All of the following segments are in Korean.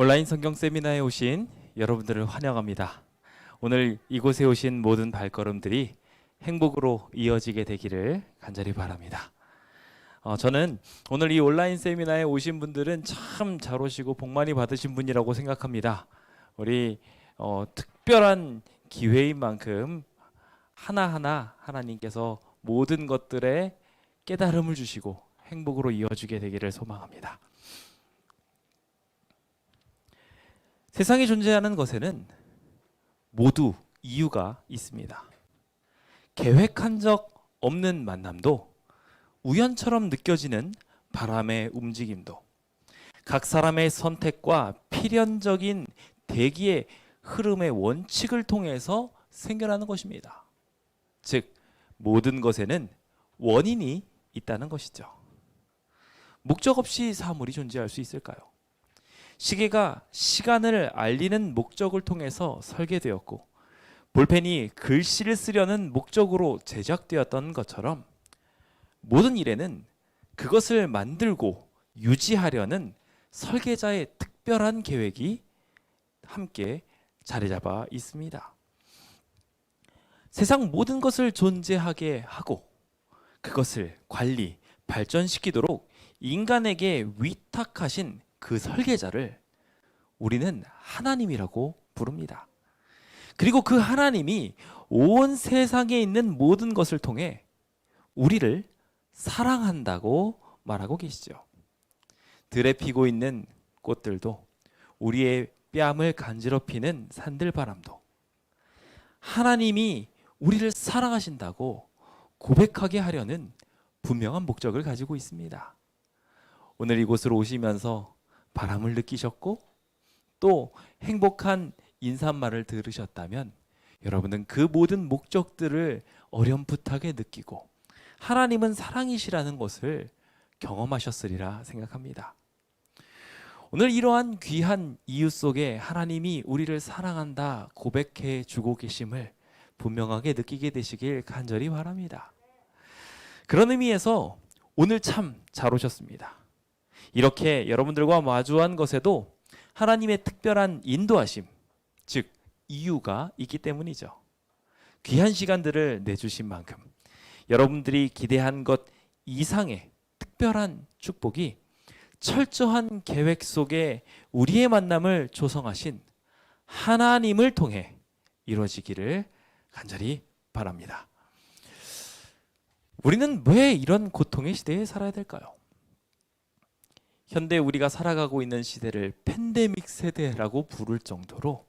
온라인 성경 세미나에 오신 여러분들을 환영합니다. 오늘 이곳에 오신 모든 발걸음들이 행복으로 이어지게 되기를 간절히 바랍니다. 저는 오늘 이 온라인 세미나에 오신 분들은 참 잘 오시고 복 많이 받으신 분이라고 생각합니다. 우리 특별한 기회인 만큼 하나하나 하나님께서 모든 것들에 깨달음을 주시고 행복으로 이어지게 되기를 소망합니다. 세상에 존재하는 것에는 모두 이유가 있습니다. 계획한 적 없는 만남도, 우연처럼 느껴지는 바람의 움직임도, 각 사람의 선택과 필연적인 대기의 흐름의 원칙을 통해서 생겨나는 것입니다. 즉, 모든 것에는 원인이 있다는 것이죠. 목적 없이 사물이 존재할 수 있을까요? 시계가 시간을 알리는 목적을 통해서 설계되었고, 볼펜이 글씨를 쓰려는 목적으로 제작되었던 것처럼 모든 일에는 그것을 만들고 유지하려는 설계자의 특별한 계획이 함께 자리 잡아 있습니다. 세상 모든 것을 존재하게 하고 그것을 관리, 발전시키도록 인간에게 위탁하신 그 설계자를 우리는 하나님이라고 부릅니다. 그리고 그 하나님이 온 세상에 있는 모든 것을 통해 우리를 사랑한다고 말하고 계시죠. 들에 피고 있는 꽃들도, 우리의 뺨을 간지럽히는 산들바람도 하나님이 우리를 사랑하신다고 고백하게 하려는 분명한 목적을 가지고 있습니다. 오늘 이곳으로 오시면서 바람을 느끼셨고 또 행복한 인사말을 들으셨다면 여러분은 그 모든 목적들을 어렴풋하게 느끼고 하나님은 사랑이시라는 것을 경험하셨으리라 생각합니다. 오늘 이러한 귀한 이유 속에 하나님이 우리를 사랑한다 고백해 주고 계심을 분명하게 느끼게 되시길 간절히 바랍니다. 그런 의미에서 오늘 참 잘 오셨습니다. 이렇게 여러분들과 마주한 것에도 하나님의 특별한 인도하심, 즉 이유가 있기 때문이죠. 귀한 시간들을 내주신 만큼 여러분들이 기대한 것 이상의 특별한 축복이 철저한 계획 속에 우리의 만남을 조성하신 하나님을 통해 이루어지기를 간절히 바랍니다. 우리는 왜 이런 고통의 시대에 살아야 될까요? 현대 우리가 살아가고 있는 시대를 팬데믹 세대라고 부를 정도로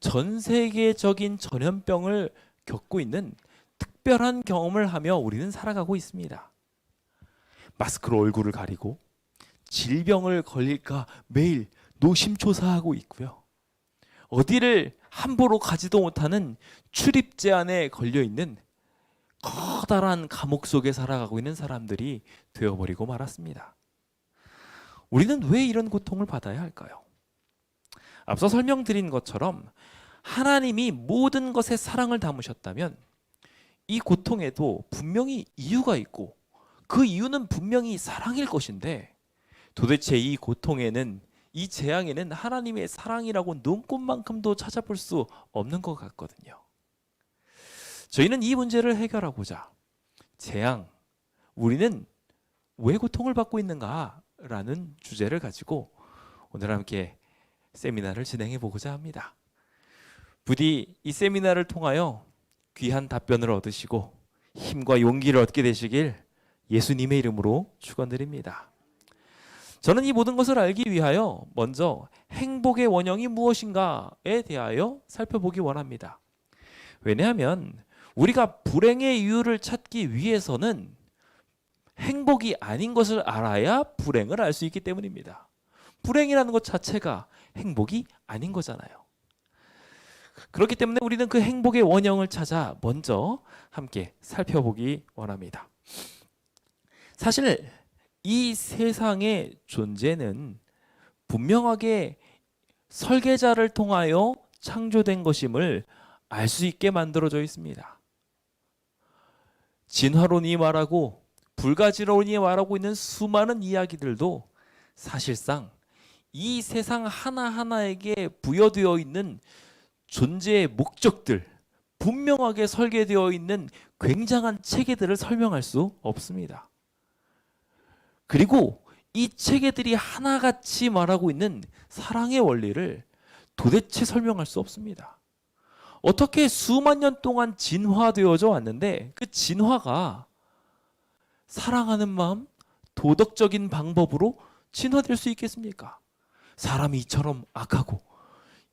전 세계적인 전염병을 겪고 있는 특별한 경험을 하며 우리는 살아가고 있습니다. 마스크로 얼굴을 가리고 질병을 걸릴까 매일 노심초사하고 있고요. 어디를 함부로 가지도 못하는 출입 제한에 걸려 있는 커다란 감옥 속에 살아가고 있는 사람들이 되어버리고 말았습니다. 우리는 왜 이런 고통을 받아야 할까요? 앞서 설명드린 것처럼 하나님이 모든 것에 사랑을 담으셨다면 이 고통에도 분명히 이유가 있고 그 이유는 분명히 사랑일 것인데 도대체 이 고통에는, 이 재앙에는 하나님의 사랑이라고 눈꼽만큼도 찾아볼 수 없는 것 같거든요. 저희는 이 문제를 해결하고자 재앙, 우리는 왜 고통을 받고 있는가? 라는 주제를 가지고 오늘 함께 세미나를 진행해 보고자 합니다. 부디 이 세미나를 통하여 귀한 답변을 얻으시고 힘과 용기를 얻게 되시길 예수님의 이름으로 축원드립니다. 저는 이 모든 것을 알기 위하여 먼저 행복의 원형이 무엇인가에 대하여 살펴보기 원합니다. 왜냐하면 우리가 불행의 이유를 찾기 위해서는 행복이 아닌 것을 알아야 불행을 알 수 있기 때문입니다. 불행이라는 것 자체가 행복이 아닌 거잖아요. 그렇기 때문에 우리는 그 행복의 원형을 찾아 먼저 함께 살펴보기 원합니다. 사실 이 세상의 존재는 분명하게 설계자를 통하여 창조된 것임을 알 수 있게 만들어져 있습니다. 진화론이 말하고 불가지론이 말하고 있는 수많은 이야기들도 사실상 이 세상 하나하나에게 부여되어 있는 존재의 목적들, 분명하게 설계되어 있는 굉장한 체계들을 설명할 수 없습니다. 그리고 이 체계들이 하나같이 말하고 있는 사랑의 원리를 도대체 설명할 수 없습니다. 어떻게 수만 년 동안 진화되어져 왔는데 그 진화가 사랑하는 마음, 도덕적인 방법으로 진화될 수 있겠습니까? 사람이 이처럼 악하고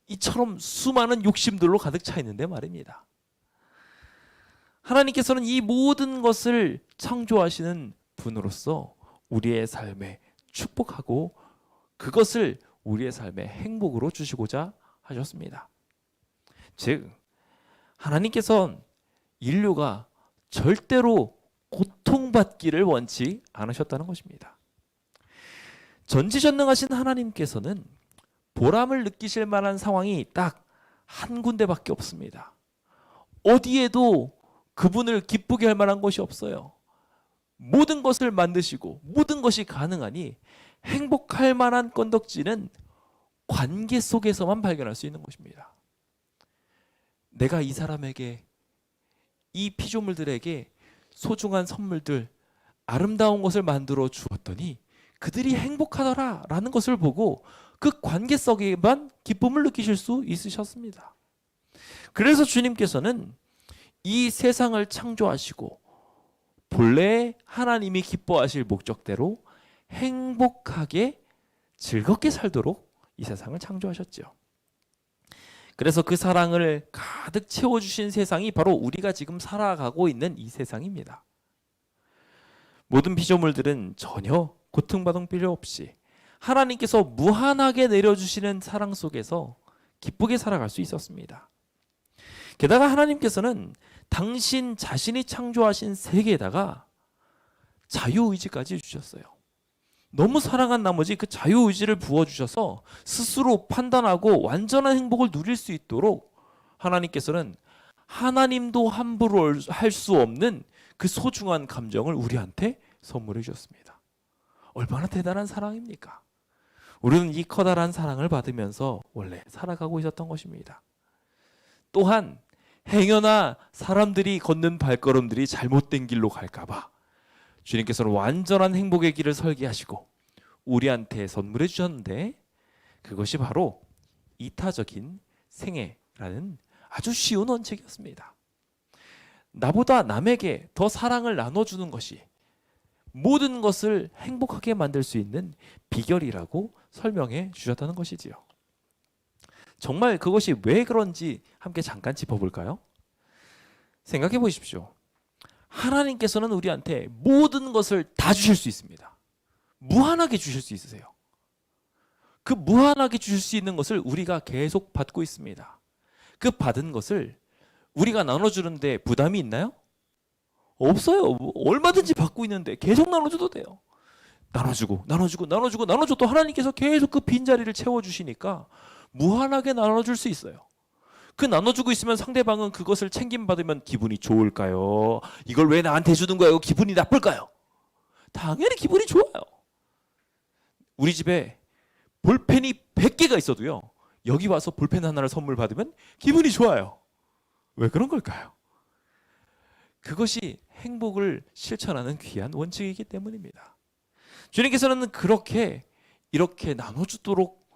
이처럼 수많은 욕심들로 가득 차 있는데 말입니다. 하나님께서는 이 모든 것을 창조하시는 분으로서 우리의 삶에 축복하고 그것을 우리의 삶의 행복으로 주시고자 하셨습니다. 즉 하나님께서는 인류가 절대로 고통받기를 원치 않으셨다는 것입니다. 전지전능하신 하나님께서는 보람을 느끼실 만한 상황이 딱 한 군데밖에 없습니다. 어디에도 그분을 기쁘게 할 만한 것이 없어요. 모든 것을 만드시고 모든 것이 가능하니 행복할 만한 건덕지는 관계 속에서만 발견할 수 있는 것입니다. 내가 이 사람에게, 이 피조물들에게 소중한 선물들, 아름다운 것을 만들어 주었더니 그들이 행복하더라 라는 것을 보고 그 관계 속에만 기쁨을 느끼실 수 있으셨습니다. 그래서 주님께서는 이 세상을 창조하시고 본래 하나님이 기뻐하실 목적대로 행복하게 즐겁게 살도록 이 세상을 창조하셨죠. 그래서 그 사랑을 가득 채워주신 세상이 바로 우리가 지금 살아가고 있는 이 세상입니다. 모든 피조물들은 전혀 고통받을 필요 없이 하나님께서 무한하게 내려주시는 사랑 속에서 기쁘게 살아갈 수 있었습니다. 게다가 하나님께서는 당신 자신이 창조하신 세계에다가 자유의지까지 주셨어요. 너무 사랑한 나머지 그 자유의지를 부어주셔서 스스로 판단하고 완전한 행복을 누릴 수 있도록 하나님께서는 하나님도 함부로 할 수 없는 그 소중한 감정을 우리한테 선물해 주셨습니다. 얼마나 대단한 사랑입니까? 우리는 이 커다란 사랑을 받으면서 원래 살아가고 있었던 것입니다. 또한 행여나 사람들이 걷는 발걸음들이 잘못된 길로 갈까봐 주님께서는 완전한 행복의 길을 설계하시고 우리한테 선물해 주셨는데 그것이 바로 이타적인 생애라는 아주 쉬운 원칙이었습니다. 나보다 남에게 더 사랑을 나눠주는 것이 모든 것을 행복하게 만들 수 있는 비결이라고 설명해 주셨다는 것이지요. 정말 그것이 왜 그런지 함께 잠깐 짚어볼까요? 생각해 보십시오. 하나님께서는 우리한테 모든 것을 다 주실 수 있습니다. 무한하게 주실 수 있으세요. 그 무한하게 주실 수 있는 것을 우리가 계속 받고 있습니다. 그 받은 것을 우리가 나눠주는데 부담이 있나요? 없어요. 얼마든지 받고 있는데 계속 나눠줘도 돼요. 나눠주고 또 하나님께서 계속 그 빈자리를 채워주시니까 무한하게 나눠줄 수 있어요. 그 나눠주고 있으면 상대방은 그것을 챙김받으면 기분이 좋을까요? 이걸 왜 나한테 주는 거예요? 기분이 나쁠까요? 당연히 기분이 좋아요. 우리 집에 볼펜이 100개가 있어도요, 여기 와서 볼펜 하나를 선물 받으면 기분이 좋아요. 왜 그런 걸까요? 그것이 행복을 실천하는 귀한 원칙이기 때문입니다. 주님께서는 이렇게 나눠주도록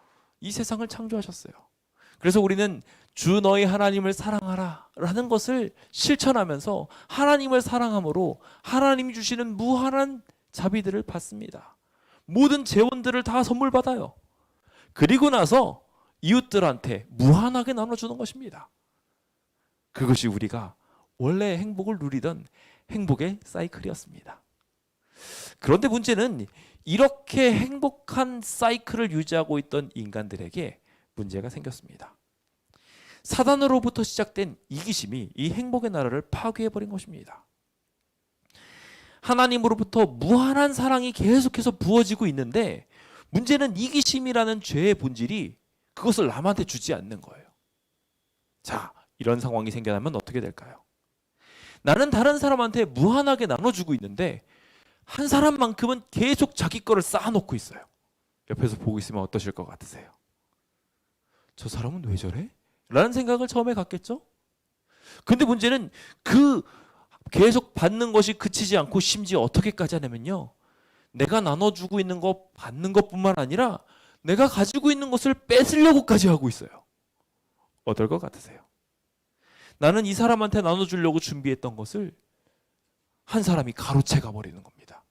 이 세상을 창조하셨어요. 그래서 우리는 주 너희 하나님을 사랑하라 라는 것을 실천하면서 하나님을 사랑함으로 하나님이 주시는 무한한 자비들을 받습니다. 모든 재원들을 다 선물 받아요. 그리고 나서 이웃들한테 무한하게 나눠주는 것입니다. 그것이 우리가 원래 행복을 누리던 행복의 사이클이었습니다. 그런데 문제는 이렇게 행복한 사이클을 유지하고 있던 인간들에게 문제가 생겼습니다. 사단으로부터 시작된 이기심이 이 행복의 나라를 파괴해버린 것입니다. 하나님으로부터 무한한 사랑이 계속해서 부어지고 있는데 문제는 이기심이라는 죄의 본질이 그것을 남한테 주지 않는 거예요. 자, 이런 상황이 생겨나면 어떻게 될까요? 나는 다른 사람한테 무한하게 나눠주고 있는데 한 사람만큼은 계속 자기 거를 쌓아놓고 있어요. 옆에서 보고 있으면 어떠실 것 같으세요? 저 사람은 왜 저래? 라는 생각을 처음에 갖겠죠? 근데 문제는 그 계속 받는 것이 그치지 않고 심지어 어떻게까지 하냐면요, 내가 나눠주고 있는 거 받는 것뿐만 아니라 내가 가지고 있는 것을 뺏으려고까지 하고 있어요. 어떨 것 같으세요? 나는 이 사람한테 나눠주려고 준비했던 것을 한 사람이 가로채 가버리는 겁니다.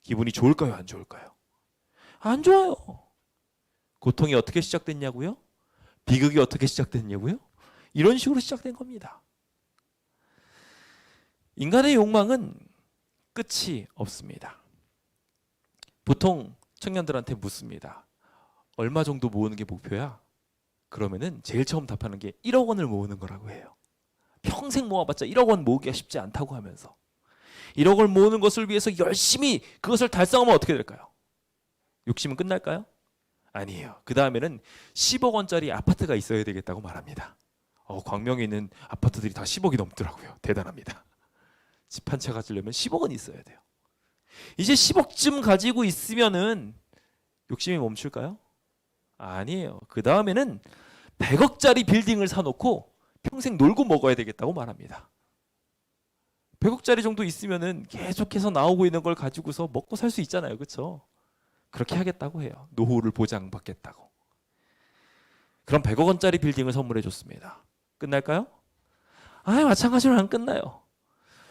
기분이 좋을까요? 안 좋을까요? 안 좋아요. 고통이 어떻게 시작됐냐고요? 비극이 어떻게 시작됐냐고요? 이런 식으로 시작된 겁니다. 인간의 욕망은 끝이 없습니다. 보통 청년들한테 묻습니다. 얼마 정도 모으는 게 목표야? 그러면은 제일 처음 답하는 게 1억 원을 모으는 거라고 해요. 평생 모아봤자 1억 원 모으기가 쉽지 않다고 하면서 1억 원 모으는 것을 위해서 열심히 그것을 달성하면 어떻게 될까요? 욕심은 끝날까요? 아니에요. 그 다음에는 10억 원짜리 아파트가 있어야 되겠다고 말합니다. 광명에 있는 아파트들이 다 10억이 넘더라고요. 대단합니다. 집 한 채 가지려면 10억은 있어야 돼요. 이제 10억쯤 가지고 있으면은 욕심이 멈출까요? 아니에요. 그 다음에는 100억짜리 빌딩을 사놓고 평생 놀고 먹어야 되겠다고 말합니다. 100억짜리 정도 있으면은 계속해서 나오고 있는 걸 가지고서 먹고 살 수 있잖아요. 그렇죠? 그렇게 하겠다고 해요. 노후를 보장받겠다고. 그럼 100억 원짜리 빌딩을 선물해 줬습니다. 끝날까요? 마찬가지로 안 끝나요.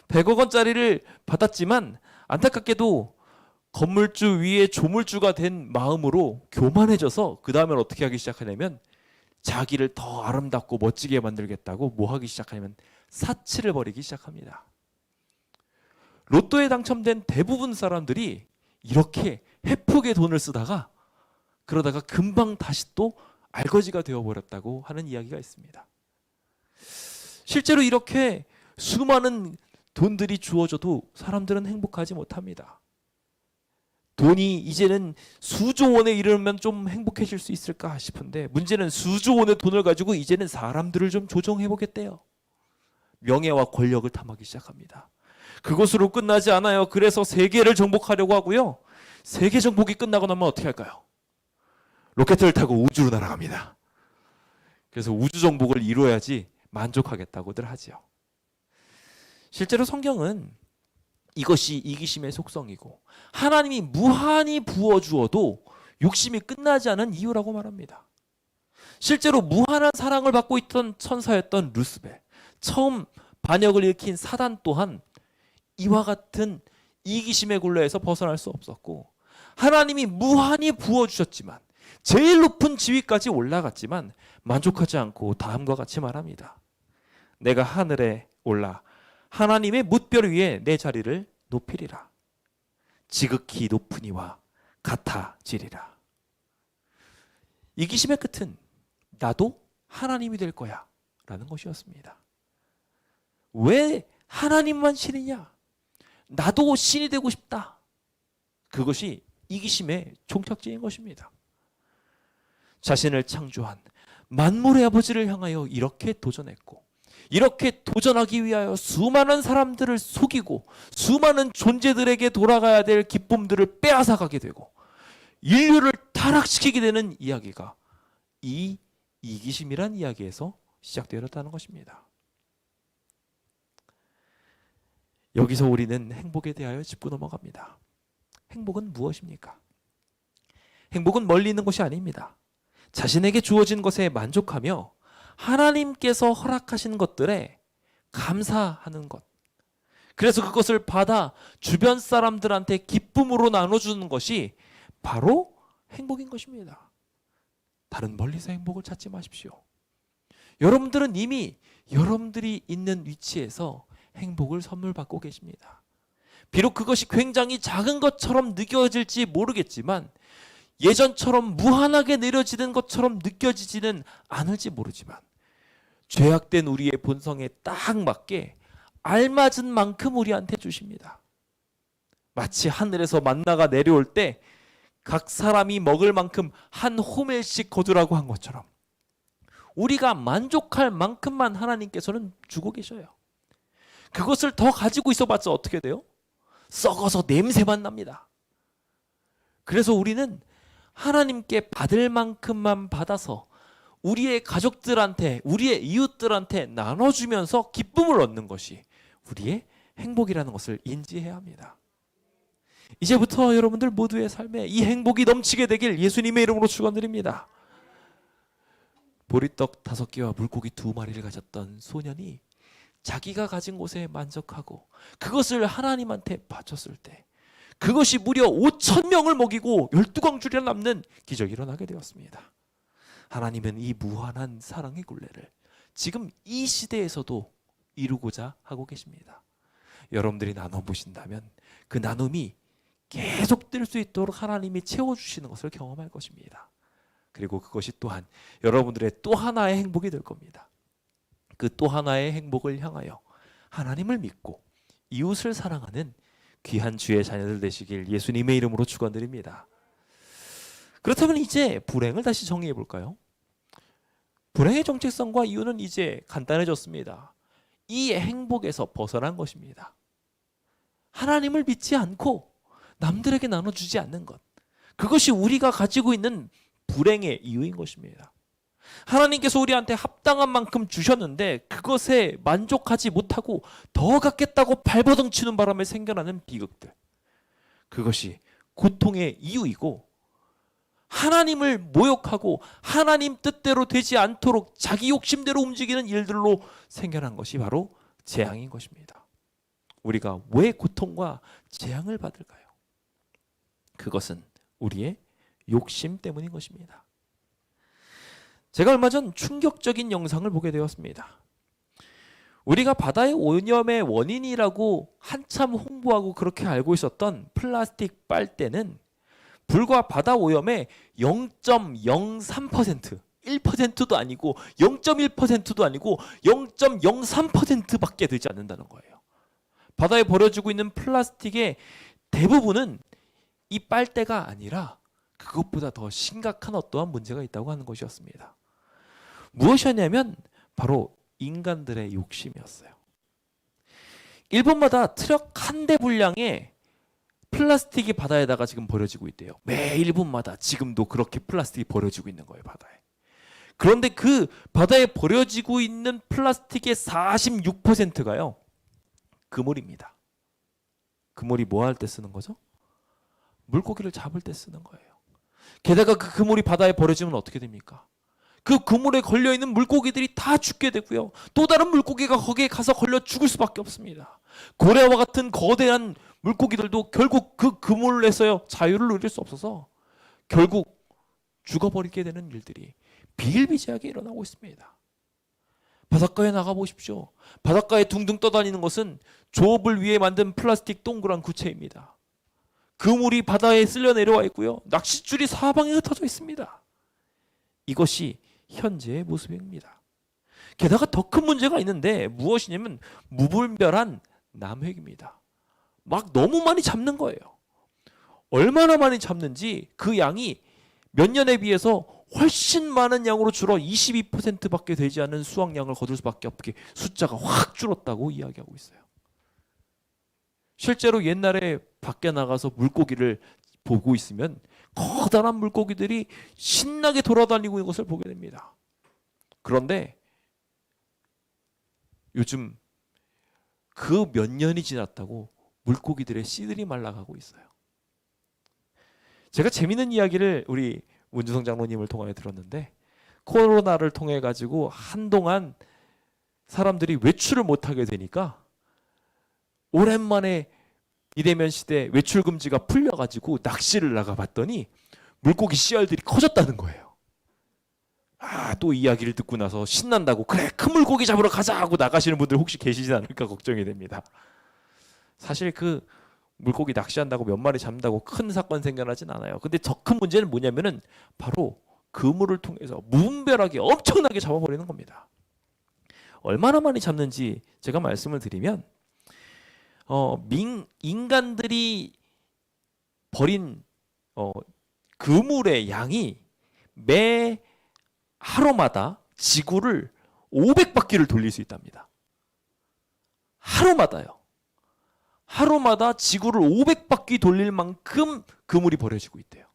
100억 원짜리를 받았지만 안타깝게도 건물주 위에 조물주가 된 마음으로 교만해져서 그 다음엔 어떻게 하기 시작하냐면 자기를 더 아름답고 멋지게 만들겠다고 뭐 하기 시작하냐면 사치를 벌이기 시작합니다. 로또에 당첨된 대부분 사람들이 이렇게 헤프게 돈을 쓰다가 그러다가 금방 다시 또 알거지가 되어버렸다고 하는 이야기가 있습니다. 실제로 이렇게 수많은 돈들이 주어져도 사람들은 행복하지 못합니다. 돈이 이제는 수조 원에 이르면 좀 행복해질 수 있을까 싶은데 문제는 수조 원의 돈을 가지고 이제는 사람들을 좀 조종해 보겠대요. 명예와 권력을 탐하기 시작합니다. 그것으로 끝나지 않아요. 그래서 세계를 정복하려고 하고요. 세계 정복이 끝나고 나면 어떻게 할까요? 로켓을 타고 우주로 날아갑니다. 그래서 우주 정복을 이루어야지 만족하겠다고들 하지요. 실제로 성경은 이것이 이기심의 속성이고 하나님이 무한히 부어주어도 욕심이 끝나지 않은 이유라고 말합니다. 실제로 무한한 사랑을 받고 있던 천사였던 루스벨, 처음 반역을 일으킨 사단 또한 이와 같은 이기심의 굴레에서 벗어날 수 없었고 하나님이 무한히 부어주셨지만 제일 높은 지위까지 올라갔지만 만족하지 않고 다음과 같이 말합니다. 내가 하늘에 올라 하나님의 뭇별 위에 내 자리를 높이리라. 지극히 높은 이와 같아지리라. 이기심의 끝은 나도 하나님이 될 거야 라는 것이었습니다. 왜 하나님만 신이냐? 나도 신이 되고 싶다. 그것이 이기심의 종착지인 것입니다. 자신을 창조한 만물의 아버지를 향하여 이렇게 도전했고 이렇게 도전하기 위하여 수많은 사람들을 속이고 수많은 존재들에게 돌아가야 될 기쁨들을 빼앗아가게 되고 인류를 타락시키게 되는 이야기가 이 이기심이란 이야기에서 시작되었다는 것입니다. 여기서 우리는 행복에 대하여 짚고 넘어갑니다. 행복은 무엇입니까? 행복은 멀리 있는 것이 아닙니다. 자신에게 주어진 것에 만족하며 하나님께서 허락하신 것들에 감사하는 것. 그래서 그것을 받아 주변 사람들한테 기쁨으로 나눠주는 것이 바로 행복인 것입니다. 다른 멀리서 행복을 찾지 마십시오. 여러분들은 이미 여러분들이 있는 위치에서 행복을 선물 받고 계십니다. 비록 그것이 굉장히 작은 것처럼 느껴질지 모르겠지만 예전처럼 무한하게 내려지는 것처럼 느껴지지는 않을지 모르지만 죄악된 우리의 본성에 딱 맞게 알맞은 만큼 우리한테 주십니다. 마치 하늘에서 만나가 내려올 때 각 사람이 먹을 만큼 한 호멜씩 거두라고 한 것처럼 우리가 만족할 만큼만 하나님께서는 주고 계셔요. 그것을 더 가지고 있어봤자 어떻게 돼요? 썩어서 냄새만 납니다. 그래서 우리는 하나님께 받을 만큼만 받아서 우리의 가족들한테, 우리의 이웃들한테 나눠주면서 기쁨을 얻는 것이 우리의 행복이라는 것을 인지해야 합니다. 이제부터 여러분들 모두의 삶에 이 행복이 넘치게 되길 예수님의 이름으로 축원드립니다. 보리떡 5개와 물고기 2마리를 가졌던 소년이 자기가 가진 곳에 만족하고 그것을 하나님한테 바쳤을 때 그것이 무려 5,000명을 먹이고 12광줄이 남는 기적이 일어나게 되었습니다. 하나님은 이 무한한 사랑의 굴레를 지금 이 시대에서도 이루고자 하고 계십니다. 여러분들이 나눠보신다면 그 나눔이 계속될 수 있도록 하나님이 채워주시는 것을 경험할 것입니다. 그리고 그것이 또한 여러분들의 또 하나의 행복이 될 겁니다. 그 또 하나의 행복을 향하여 하나님을 믿고 이웃을 사랑하는 귀한 주의 자녀들 되시길 예수님의 이름으로 축원드립니다. 그렇다면 이제 불행을 다시 정리해 볼까요? 불행의 정체성과 이유는 이제 간단해졌습니다. 이 행복에서 벗어난 것입니다. 하나님을 믿지 않고 남들에게 나눠주지 않는 것, 그것이 우리가 가지고 있는 불행의 이유인 것입니다. 하나님께서 우리한테 합당한 만큼 주셨는데 그것에 만족하지 못하고 더 갖겠다고 발버둥치는 바람에 생겨나는 비극들, 그것이 고통의 이유이고 하나님을 모욕하고 하나님 뜻대로 되지 않도록 자기 욕심대로 움직이는 일들로 생겨난 것이 바로 재앙인 것입니다. 우리가 왜 고통과 재앙을 받을까요? 그것은 우리의 욕심 때문인 것입니다. 제가 얼마 전 충격적인 영상을 보게 되었습니다. 우리가 바다의 오염의 원인이라고 한참 홍보하고 그렇게 알고 있었던 플라스틱 빨대는 불과 바다 오염의 0.03%, 1%도 아니고 0.1%도 아니고 0.03%밖에 되지 않는다는 거예요. 바다에 버려지고 있는 플라스틱의 대부분은 이 빨대가 아니라 그것보다 더 심각한 어떠한 문제가 있다고 하는 것이었습니다. 무엇이었냐면 바로 인간들의 욕심이었어요. 일본마다 트럭 한 대 분량의 플라스틱이 바다에다가 지금 버려지고 있대요. 매 1분마다 지금도 그렇게 플라스틱이 버려지고 있는 거예요, 바다에. 그런데 그 바다에 버려지고 있는 플라스틱의 46%가요 그물입니다. 그물이 뭐 할 때 쓰는 거죠? 물고기를 잡을 때 쓰는 거예요. 게다가 그 그물이 바다에 버려지면 어떻게 됩니까? 그 그물에 걸려있는 물고기들이 다 죽게 되고요, 또 다른 물고기가 거기에 가서 걸려 죽을 수밖에 없습니다. 고래와 같은 거대한 물고기들도 결국 그 그물에서 자유를 누릴 수 없어서 결국 죽어버리게 되는 일들이 비일비재하게 일어나고 있습니다. 바닷가에 나가보십시오. 바닷가에 둥둥 떠다니는 것은 조업을 위해 만든 플라스틱 동그란 구체입니다. 그물이 바다에 쓸려 내려와 있고요, 낚싯줄이 사방에 흩어져 있습니다. 이것이 현재의 모습입니다. 게다가 더 큰 문제가 있는데 무엇이냐면 무분별한 남획입니다. 막 너무 많이 잡는 거예요. 얼마나 많이 잡는지 그 양이 몇 년에 비해서 훨씬 많은 양으로 줄어 22%밖에 되지 않은 수확량을 거둘 수밖에 없게 숫자가 확 줄었다고 이야기하고 있어요. 실제로 옛날에 밖에 나가서 물고기를 보고 있으면 커다란 물고기들이 신나게 돌아다니고 있는 것을 보게 됩니다. 그런데 요즘 그 몇 년이 지났다고 물고기들의 씨들이 말라가고 있어요. 제가 재미있는 이야기를 우리 문주성 장로님을 통해 들었는데, 코로나를 통해 가지고 한동안 사람들이 외출을 못하게 되니까 오랜만에 비대면 시대 외출 금지가 풀려가지고 낚시를 나가봤더니 물고기 씨알들이 커졌다는 거예요. 또 이야기를 듣고 나서 신난다고 그래 큰 물고기 잡으러 가자 하고 나가시는 분들 혹시 계시지 않을까 걱정이 됩니다. 사실 그 물고기 낚시한다고 몇 마리 잡는다고 큰 사건 생겨나진 않아요. 근데 더 큰 문제는 뭐냐면은 바로 그물을 통해서 무분별하게 엄청나게 잡아버리는 겁니다. 얼마나 많이 잡는지 제가 말씀을 드리면 인간들이 버린 그물의 양이 매 하루마다 지구를 500바퀴를 돌릴 수 있답니다. 하루마다요. 하루마다 지구를 500바퀴 돌릴 만큼 그물이 버려지고 있대요.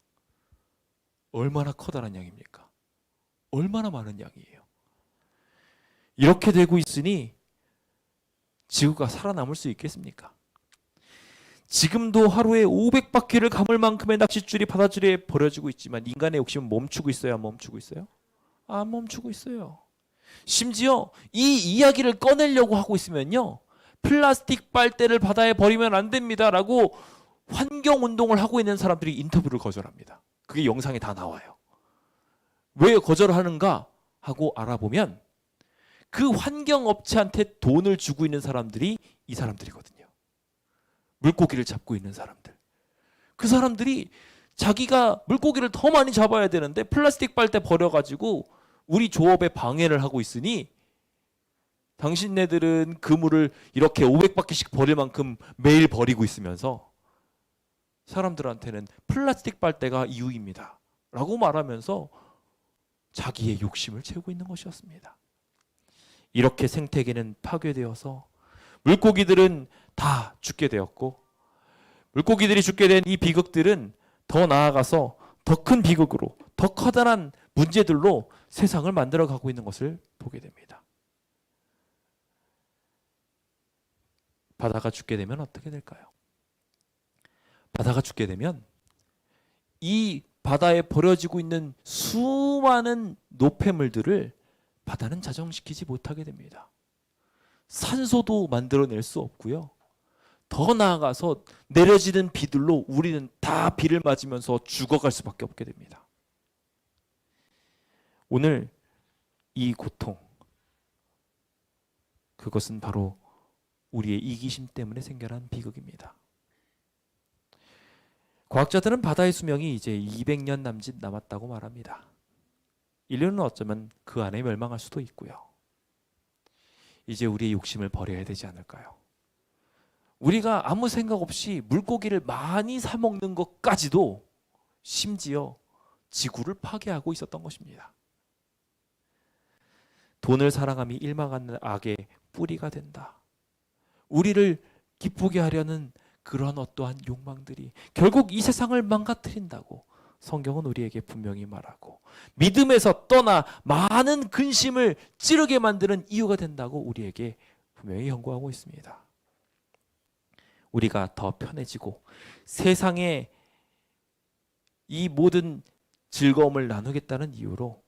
얼마나 커다란 양입니까? 얼마나 많은 양이에요. 이렇게 되고 있으니 지구가 살아남을 수 있겠습니까? 지금도 하루에 500바퀴를 감을 만큼의 낚싯줄이 바닷줄에 버려지고 있지만 인간의 욕심은 멈추고 있어요? 안 멈추고 있어요? 안 멈추고 있어요. 심지어 이 이야기를 꺼내려고 하고 있으면요, 플라스틱 빨대를 바다에 버리면 안 됩니다 라고 환경운동을 하고 있는 사람들이 인터뷰를 거절합니다. 그게 영상에 다 나와요. 왜 거절하는가 하고 알아보면 그 환경업체한테 돈을 주고 있는 사람들이 이 사람들이거든요. 물고기를 잡고 있는 사람들. 그 사람들이 자기가 물고기를 더 많이 잡아야 되는데 플라스틱 빨대 버려가지고 우리 조업에 방해를 하고 있으니 당신네들은 그물을 이렇게 500바퀴씩 버릴 만큼 매일 버리고 있으면서 사람들한테는 플라스틱 빨대가 이유입니다 라고 말하면서 자기의 욕심을 채우고 있는 것이었습니다. 이렇게 생태계는 파괴되어서 물고기들은 다 죽게 되었고, 물고기들이 죽게 된 이 비극들은 더 나아가서 더 큰 비극으로, 더 커다란 문제들로 세상을 만들어가고 있는 것을 보게 됩니다. 바다가 죽게 되면 어떻게 될까요? 바다가 죽게 되면 이 바다에 버려지고 있는 수많은 노폐물들을 바다는 자정시키지 못하게 됩니다. 산소도 만들어낼 수 없고요. 더 나아가서 내려지는 비들로 우리는 다 비를 맞으면서 죽어갈 수밖에 없게 됩니다. 오늘 이 고통, 그것은 바로 우리의 이기심 때문에 생겨난 비극입니다. 과학자들은 바다의 수명이 이제 200년 남짓 남았다고 말합니다. 인류는 어쩌면 그 안에 멸망할 수도 있고요. 이제 우리의 욕심을 버려야 되지 않을까요? 우리가 아무 생각 없이 물고기를 많이 사 먹는 것까지도 심지어 지구를 파괴하고 있었던 것입니다. 돈을 사랑함이 일망하는 악의 뿌리가 된다. 우리를 기쁘게 하려는 그런 어떠한 욕망들이 결국 이 세상을 망가뜨린다고 성경은 우리에게 분명히 말하고, 믿음에서 떠나 많은 근심을 찌르게 만드는 이유가 된다고 우리에게 분명히 연구하고 있습니다. 우리가 더 편해지고 세상에 이 모든 즐거움을 나누겠다는 이유로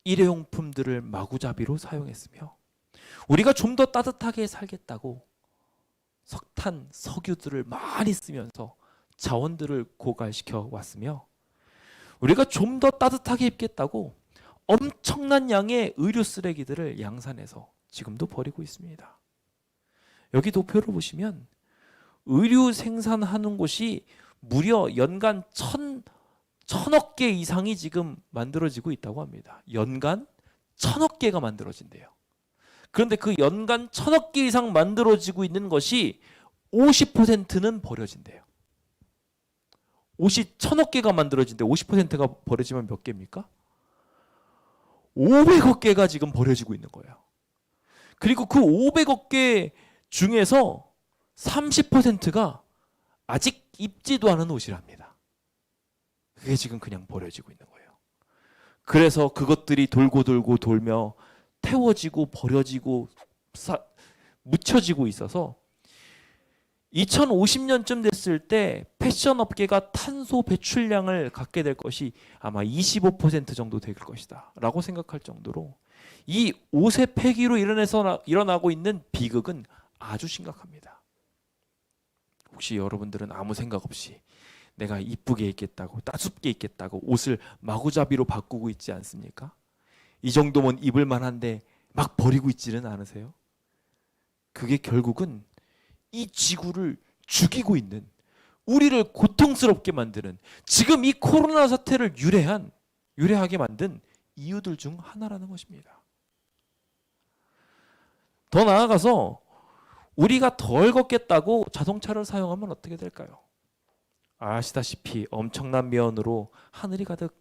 일회용품들을 마구잡이로 사용했으며, 우리가 좀 더 따뜻하게 살겠다고 석탄, 석유들을 많이 쓰면서 자원들을 고갈시켜 왔으며, 우리가 좀 더 따뜻하게 입겠다고 엄청난 양의 의류 쓰레기들을 양산해서 지금도 버리고 있습니다. 여기 도표를 보시면 의류 생산하는 곳이 무려 연간 천억 개 이상이 지금 만들어지고 있다고 합니다. 연간 1000억 개가 만들어진대요. 그런데 그 연간 1000억 개 이상 만들어지고 있는 것이 50%는 버려진대요. 옷이 1000억 개가 만들어진데 50%가 버려지면 몇 개입니까? 500억 개가 지금 버려지고 있는 거예요. 그리고 그 500억 개 중에서 30%가 아직 입지도 않은 옷이랍니다. 그게 지금 그냥 버려지고 있는 거예요. 그래서 그것들이 돌고 돌고 돌며 태워지고 버려지고 묻혀지고 있어서 2050년쯤 됐을 때 패션 업계가 탄소 배출량을 갖게 될 것이 아마 25% 정도 될 것이다 라고 생각할 정도로 이 옷의 폐기로 일어나고 있는 비극은 아주 심각합니다. 혹시 여러분들은 아무 생각 없이 내가 이쁘게 입겠다고, 따숩게 입겠다고 옷을 마구잡이로 바꾸고 있지 않습니까? 이 정도면 입을 만한데 막 버리고 있지는 않으세요? 그게 결국은 이 지구를 죽이고 있는, 우리를 고통스럽게 만드는, 지금 이 코로나 사태를 유래하게 만든 이유들 중 하나라는 것입니다. 더 나아가서 우리가 덜 걷겠다고 자동차를 사용하면 어떻게 될까요? 아시다시피 엄청난 면으로 하늘이 가득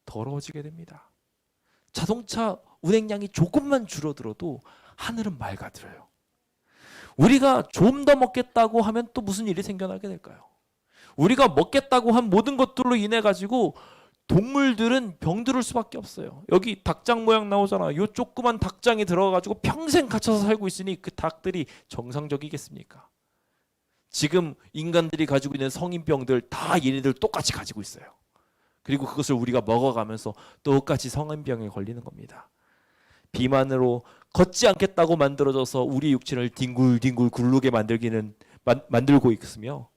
더러워지게 됩니다. 자동차 운행량이 조금만 줄어들어도 하늘은 맑아들어요. 우리가 좀 더 먹겠다고 하면 또 무슨 일이 생겨나게 될까요? 우리가 먹겠다고 한 모든 것들로 인해 가지고 동물들은 병들을 수밖에 없어요. 여기 닭장 모양 나오잖아. 요 조그만 닭장에 들어가가지고 평생 갇혀서 살고 있으니 그 닭들이 정상적이겠습니까? 지금 인간들이 가지고 있는 성인병들 다 얘네들 똑같이 가지고 있어요. 그리고 그것을 우리가 먹어가면서 똑같이 성인병에 걸리는 겁니다. 비만으로 걷지 않겠다고 만들어져서 우리 육체를 뒹굴뒹굴 굴르게 만들고 있으며,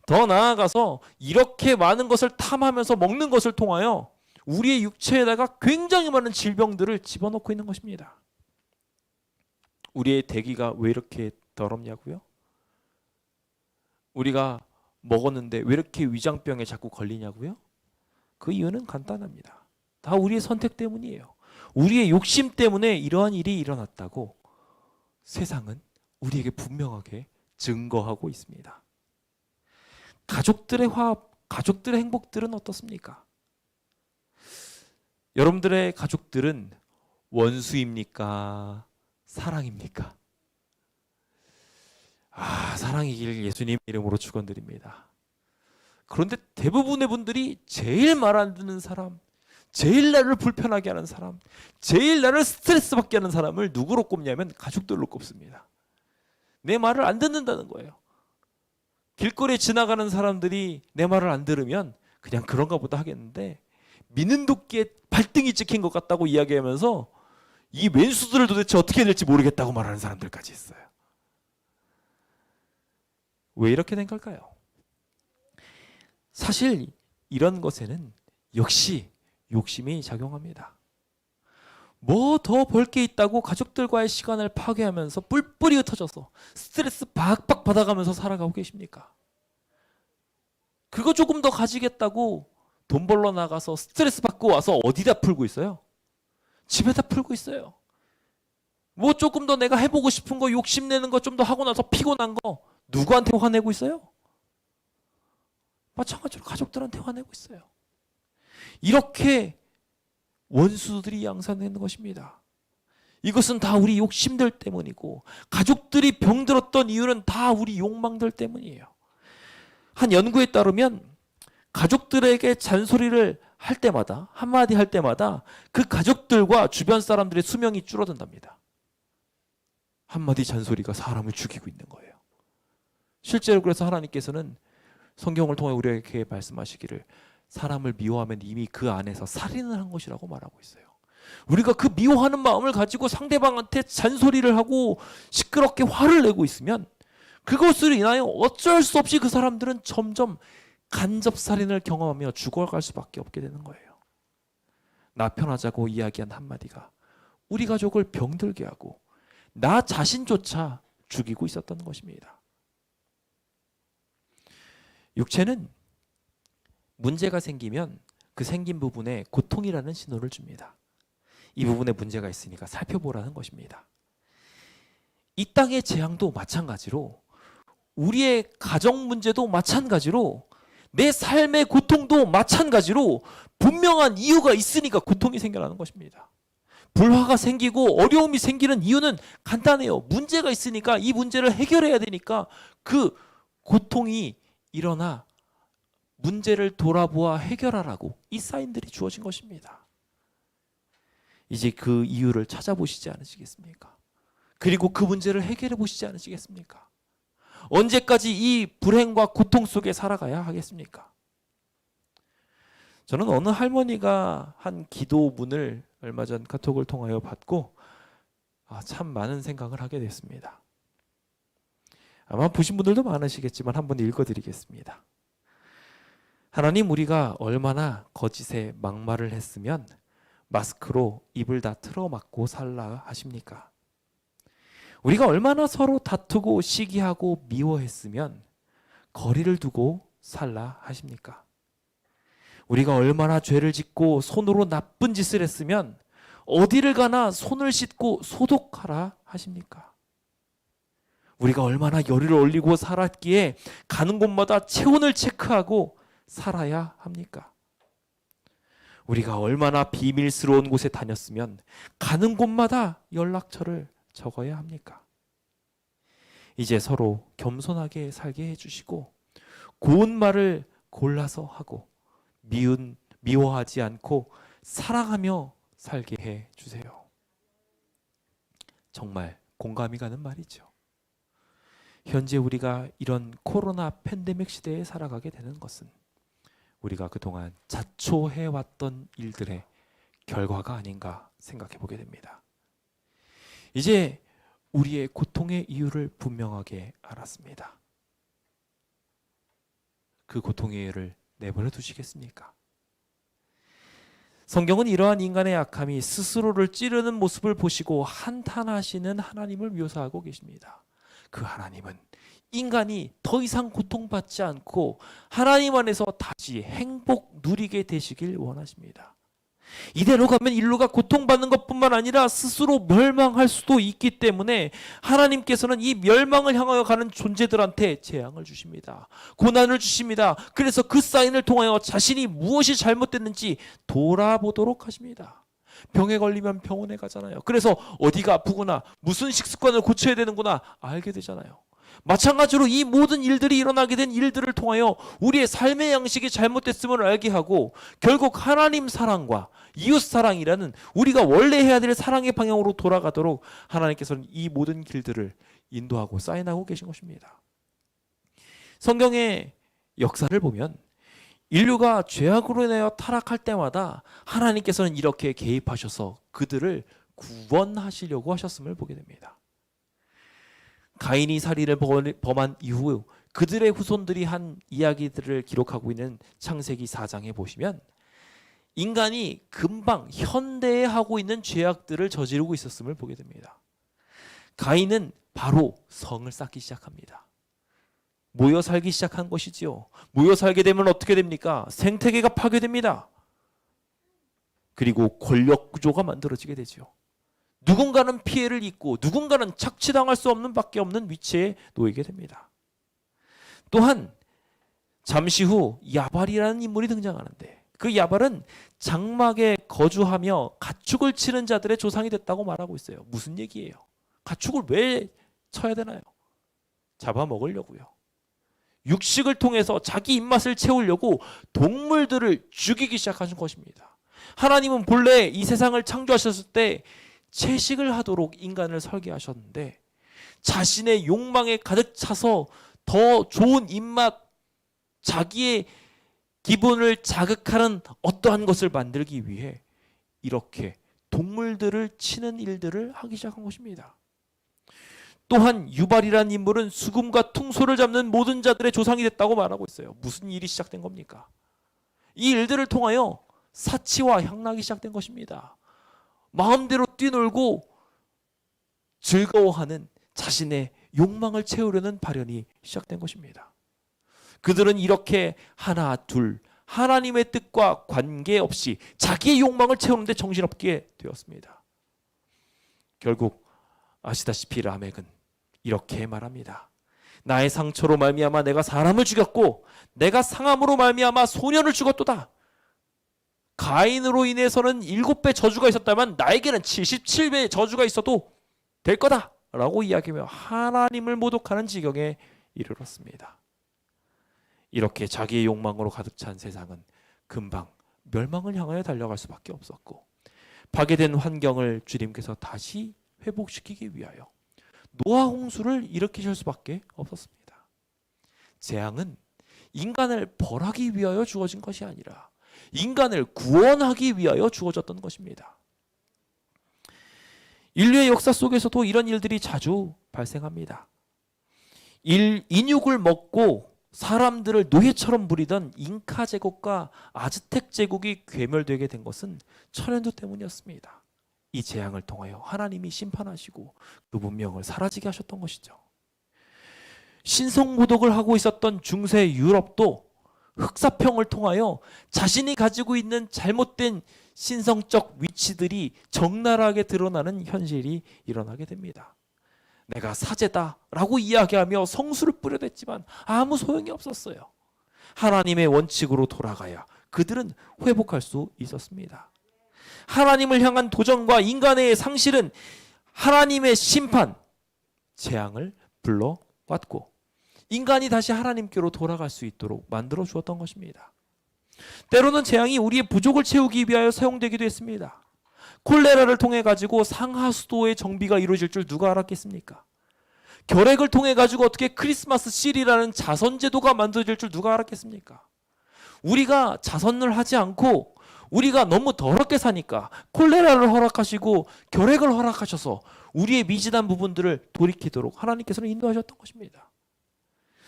더 나아가서 이렇게 많은 것을 탐하면서 먹는 것을 통하여 우리의 육체에다가 굉장히 많은 질병들을 집어넣고 있는 것입니다. 우리의 대기가 왜 이렇게 더럽냐고요? 우리가 먹었는데 왜 이렇게 위장병에 자꾸 걸리냐고요? 그 이유는 간단합니다. 다 우리의 선택 때문이에요. 우리의 욕심 때문에 이러한 일이 일어났다고 세상은 우리에게 분명하게 증거하고 있습니다. 가족들의 화합, 가족들의 행복들은 어떻습니까? 여러분들의 가족들은 원수입니까? 사랑입니까? 사랑이길 예수님 이름으로 축원드립니다. 그런데 대부분의 분들이 제일 말 안 듣는 사람, 제일 나를 불편하게 하는 사람, 제일 나를 스트레스 받게 하는 사람을 누구로 꼽냐면 가족들로 꼽습니다. 내 말을 안 듣는다는 거예요. 길거리에 지나가는 사람들이 내 말을 안 들으면 그냥 그런가 보다 하겠는데, 미는 도끼에 발등이 찍힌 것 같다고 이야기하면서 이 왼수들을 도대체 어떻게 해야 될지 모르겠다고 말하는 사람들까지 있어요. 왜 이렇게 된 걸까요? 사실 이런 것에는 역시 욕심이 작용합니다. 뭐 더 벌 게 있다고 가족들과의 시간을 파괴하면서 뿔뿔이 흩어져서 스트레스 박박 받아가면서 살아가고 계십니까? 그거 조금 더 가지겠다고 돈 벌러 나가서 스트레스 받고 와서 어디다 풀고 있어요? 집에다 풀고 있어요. 뭐 조금 더 내가 해보고 싶은 거, 욕심내는 거 좀 더 하고 나서 피곤한 거 누구한테 화내고 있어요? 마찬가지로 가족들한테 화내고 있어요. 이렇게 원수들이 양산되는 것입니다. 이것은 다 우리 욕심들 때문이고, 가족들이 병들었던 이유는 다 우리 욕망들 때문이에요. 한 연구에 따르면 가족들에게 잔소리를 할 때마다, 한마디 할 때마다 그 가족들과 주변 사람들의 수명이 줄어든답니다. 한마디 잔소리가 사람을 죽이고 있는 거예요. 실제로 그래서 하나님께서는 성경을 통해 우리에게 말씀하시기를 사람을 미워하면 이미 그 안에서 살인을 한 것이라고 말하고 있어요. 우리가 그 미워하는 마음을 가지고 상대방한테 잔소리를 하고 시끄럽게 화를 내고 있으면 그것으로 인하여 어쩔 수 없이 그 사람들은 점점 간접살인을 경험하며 죽어갈 수밖에 없게 되는 거예요. 나 편하자고 이야기한 한마디가 우리 가족을 병들게 하고 나 자신조차 죽이고 있었던 것입니다. 육체는 문제가 생기면 그 생긴 부분에 고통이라는 신호를 줍니다. 이 부분에 문제가 있으니까 살펴보라는 것입니다. 이 땅의 재앙도 마찬가지로, 우리의 가정 문제도 마찬가지로, 내 삶의 고통도 마찬가지로 분명한 이유가 있으니까 고통이 생겨나는 것입니다. 불화가 생기고 어려움이 생기는 이유는 간단해요. 문제가 있으니까 이 문제를 해결해야 되니까 그 고통이 일어나 문제를 돌아보아 해결하라고 이 사인들이 주어진 것입니다. 이제 그 이유를 찾아보시지 않으시겠습니까? 그리고 그 문제를 해결해 보시지 않으시겠습니까? 언제까지 이 불행과 고통 속에 살아가야 하겠습니까? 저는 어느 할머니가 한 기도문을 얼마 전 카톡을 통하여 받고 참 많은 생각을 하게 됐습니다. 아마 보신 분들도 많으시겠지만 한번 읽어드리겠습니다. 하나님, 우리가 얼마나 거짓에 막말을 했으면 마스크로 입을 다 틀어막고 살라 하십니까? 우리가 얼마나 서로 다투고 시기하고 미워했으면 거리를 두고 살라 하십니까? 우리가 얼마나 죄를 짓고 손으로 나쁜 짓을 했으면 어디를 가나 손을 씻고 소독하라 하십니까? 우리가 얼마나 열의를 올리고 살았기에 가는 곳마다 체온을 체크하고 살아야 합니까? 우리가 얼마나 비밀스러운 곳에 다녔으면 가는 곳마다 연락처를 적어야 합니까? 이제 서로 겸손하게 살게 해주시고 고운 말을 골라서 하고 미운 미워하지 않고 사랑하며 살게 해 주세요. 정말 공감이 가는 말이죠. 현재 우리가 이런 코로나 팬데믹 시대에 살아가게 되는 것은 우리가 그동안 자초해왔던 일들의 결과가 아닌가 생각해 보게 됩니다. 이제 우리의 고통의 이유를 분명하게 알았습니다. 그 고통의 이유를 내버려 두시겠습니까? 성경은 이러한 인간의 악함이 스스로를 찌르는 모습을 보시고 한탄하시는 하나님을 묘사하고 계십니다. 그 하나님은 인간이 더 이상 고통받지 않고 하나님 안에서 다시 행복 누리게 되시길 원하십니다. 이대로 가면 인류가 고통받는 것뿐만 아니라 스스로 멸망할 수도 있기 때문에 하나님께서는 이 멸망을 향하여 가는 존재들한테 재앙을 주십니다. 고난을 주십니다. 그래서 그 사인을 통하여 자신이 무엇이 잘못됐는지 돌아보도록 하십니다. 병에 걸리면 병원에 가잖아요. 그래서 어디가 아프구나, 무슨 식습관을 고쳐야 되는구나 알게 되잖아요. 마찬가지로 이 모든 일들이 일어나게 된 일들을 통하여 우리의 삶의 양식이 잘못됐음을 알게 하고 결국 하나님 사랑과 이웃 사랑이라는 우리가 원래 해야 될 사랑의 방향으로 돌아가도록 하나님께서는 이 모든 길들을 인도하고 사인하고 계신 것입니다. 성경의 역사를 보면 인류가 죄악으로 인하여 타락할 때마다 하나님께서는 이렇게 개입하셔서 그들을 구원하시려고 하셨음을 보게 됩니다. 가인이 살인을 범한 이후 그들의 후손들이 한 이야기들을 기록하고 있는 창세기 4장에 보시면 인간이 금방 현대에 하고 있는 죄악들을 저지르고 있었음을 보게 됩니다. 가인은 바로 성을 쌓기 시작합니다. 모여 살기 시작한 것이지요. 모여 살게 되면 어떻게 됩니까? 생태계가 파괴됩니다. 그리고 권력 구조가 만들어지게 되죠. 누군가는 피해를 입고 누군가는 착취당할 수 없는 밖에 없는 위치에 놓이게 됩니다. 또한 잠시 후 야발이라는 인물이 등장하는데 그 야발은 장막에 거주하며 가축을 치는 자들의 조상이 됐다고 말하고 있어요. 무슨 얘기예요? 가축을 왜 쳐야 되나요? 잡아먹으려고요. 육식을 통해서 자기 입맛을 채우려고 동물들을 죽이기 시작하신 것입니다. 하나님은 본래 이 세상을 창조하셨을 때 채식을 하도록 인간을 설계하셨는데 자신의 욕망에 가득 차서 더 좋은 입맛, 자기의 기분을 자극하는 어떠한 것을 만들기 위해 이렇게 동물들을 치는 일들을 하기 시작한 것입니다. 또한 유발이라는 인물은 수금과 퉁소를 잡는 모든 자들의 조상이 됐다고 말하고 있어요. 무슨 일이 시작된 겁니까? 이 일들을 통하여 사치와 향락이 시작된 것입니다. 마음대로 뛰놀고 즐거워하는 자신의 욕망을 채우려는 발현이 시작된 것입니다. 그들은 이렇게 하나 둘 하나님의 뜻과 관계없이 자기의 욕망을 채우는데 정신없게 되었습니다. 결국 아시다시피 라멕은 이렇게 말합니다. 나의 상처로 말미암아 내가 사람을 죽였고 내가 상함으로 말미암아 소년을 죽였도다. 가인으로 인해서는 7배 저주가 있었다면 나에게는 77배의 저주가 있어도 될 거다 라고 이야기하며 하나님을 모독하는 지경에 이르렀습니다. 이렇게 자기의 욕망으로 가득 찬 세상은 금방 멸망을 향하여 달려갈 수밖에 없었고 파괴된 환경을 주님께서 다시 회복시키기 위하여 노아 홍수를 일으키실 수밖에 없었습니다. 재앙은 인간을 벌하기 위하여 주어진 것이 아니라 인간을 구원하기 위하여 주어졌던 것입니다. 인류의 역사 속에서도 이런 일들이 자주 발생합니다. 인육을 먹고 사람들을 노예처럼 부리던 잉카 제국과 아즈텍 제국이 괴멸되게 된 것은 천연두 때문이었습니다. 이 재앙을 통하여 하나님이 심판하시고 그 문명을 사라지게 하셨던 것이죠. 신성모독을 하고 있었던 중세 유럽도 흑사평을 통하여 자신이 가지고 있는 잘못된 신성적 위치들이 적나라하게 드러나는 현실이 일어나게 됩니다. 내가 사제다라고 이야기하며 성수를 뿌려댔지만 아무 소용이 없었어요. 하나님의 원칙으로 돌아가야 그들은 회복할 수 있었습니다. 하나님을 향한 도전과 인간의 상실은 하나님의 심판, 재앙을 불러왔고 인간이 다시 하나님께로 돌아갈 수 있도록 만들어 주었던 것입니다. 때로는 재앙이 우리의 부족을 채우기 위하여 사용되기도 했습니다. 콜레라를 통해 가지고 상하수도의 정비가 이루어질 줄 누가 알았겠습니까? 결핵을 통해 가지고 어떻게 크리스마스 실이라는 자선 제도가 만들어질 줄 누가 알았겠습니까? 우리가 자선을 하지 않고 우리가 너무 더럽게 사니까 콜레라를 허락하시고 결핵을 허락하셔서 우리의 미진한 부분들을 돌이키도록 하나님께서는 인도하셨던 것입니다.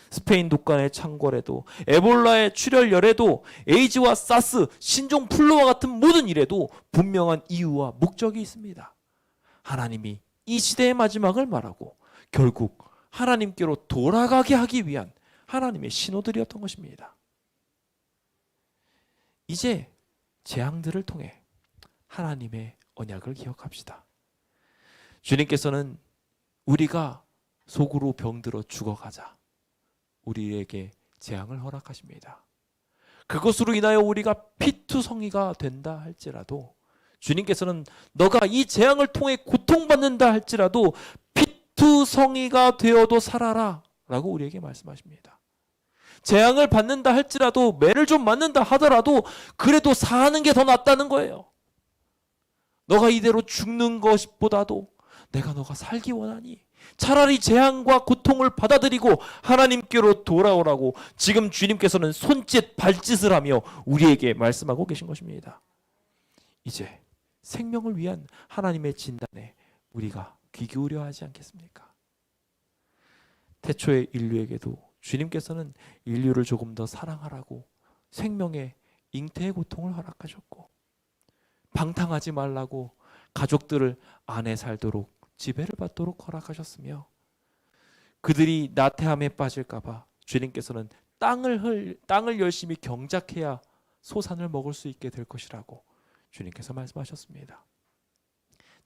스페인 독감의 창궐에도, 에볼라의 출혈열에도, 에이즈와 사스, 신종 플루와 같은 모든 일에도 분명한 이유와 목적이 있습니다. 하나님이 이 시대의 마지막을 말하고 결국 하나님께로 돌아가게 하기 위한 하나님의 신호들이었던 것입니다. 이제 재앙들을 통해 하나님의 언약을 기억합시다. 주님께서는 우리가 속으로 병들어 죽어가자 우리에게 재앙을 허락하십니다. 그것으로 인하여 우리가 피투성이가 된다 할지라도 주님께서는 너가 이 재앙을 통해 고통받는다 할지라도 피투성이가 되어도 살아라 라고 우리에게 말씀하십니다. 재앙을 받는다 할지라도 매를 좀 맞는다 하더라도 그래도 사는 게 더 낫다는 거예요. 너가 이대로 죽는 것보다도 내가 너가 살기 원하니 차라리 재앙과 고통을 받아들이고 하나님께로 돌아오라고 지금 주님께서는 손짓 발짓을 하며 우리에게 말씀하고 계신 것입니다. 이제 생명을 위한 하나님의 진단에 우리가 귀 기울여야 하지 않겠습니까? 태초의 인류에게도 주님께서는 인류를 조금 더 사랑하라고 생명의 잉태의 고통을 허락하셨고 방탕하지 말라고 가족들을 안에 살도록 지배를 받도록 허락하셨으며 그들이 나태함에 빠질까 봐 주님께서는 땅을 열심히 경작해야 소산을 먹을 수 있게 될 것이라고 주님께서 말씀하셨습니다.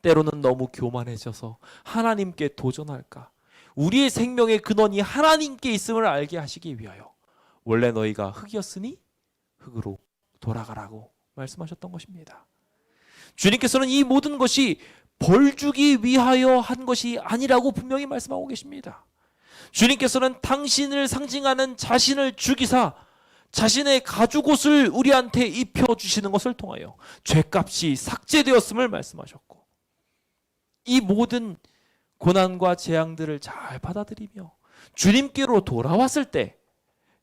때로는 너무 교만해져서 하나님께 도전할까 우리의 생명의 근원이 하나님께 있음을 알게 하시기 위하여 원래 너희가 흙이었으니 흙으로 돌아가라고 말씀하셨던 것입니다. 주님께서는 이 모든 것이 벌 주기 위하여 한 것이 아니라고 분명히 말씀하고 계십니다. 주님께서는 당신을 상징하는 자신을 죽이사 자신의 가죽옷을 우리한테 입혀주시는 것을 통하여 죄값이 삭제되었음을 말씀하셨고 이 모든 고난과 재앙들을 잘 받아들이며 주님께로 돌아왔을 때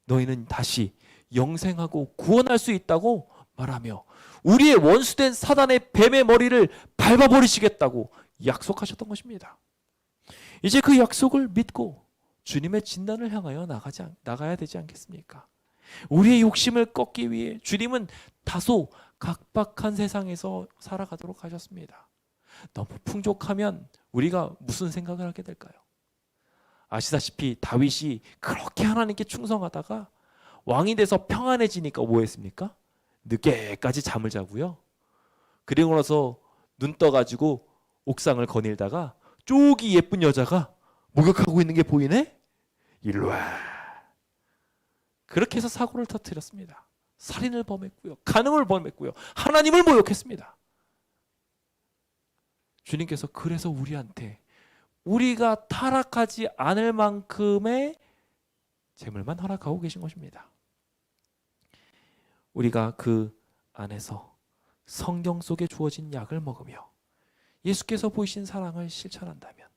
너희는 다시 영생하고 구원할 수 있다고 말하며 우리의 원수된 사단의 뱀의 머리를 밟아버리시겠다고 약속하셨던 것입니다. 이제 그 약속을 믿고 주님의 진단을 향하여 나가야 되지 않겠습니까? 우리의 욕심을 꺾기 위해 주님은 다소 각박한 세상에서 살아가도록 하셨습니다. 너무 풍족하면 우리가 무슨 생각을 하게 될까요? 아시다시피 다윗이 그렇게 하나님께 충성하다가 왕이 돼서 평안해지니까 뭐 했습니까? 늦게까지 잠을 자고요. 그리고 나서 눈 떠가지고 옥상을 거닐다가 쪼기 예쁜 여자가 목욕하고 있는 게 보이네? 일로 와. 그렇게 해서 사고를 터뜨렸습니다. 살인을 범했고요. 간음을 범했고요. 하나님을 모욕했습니다. 주님께서 그래서 우리한테 우리가 타락하지 않을 만큼의 재물만 허락하고 계신 것입니다. 우리가 그 안에서 성경 속에 주어진 약을 먹으며 예수께서 보이신 사랑을 실천한다면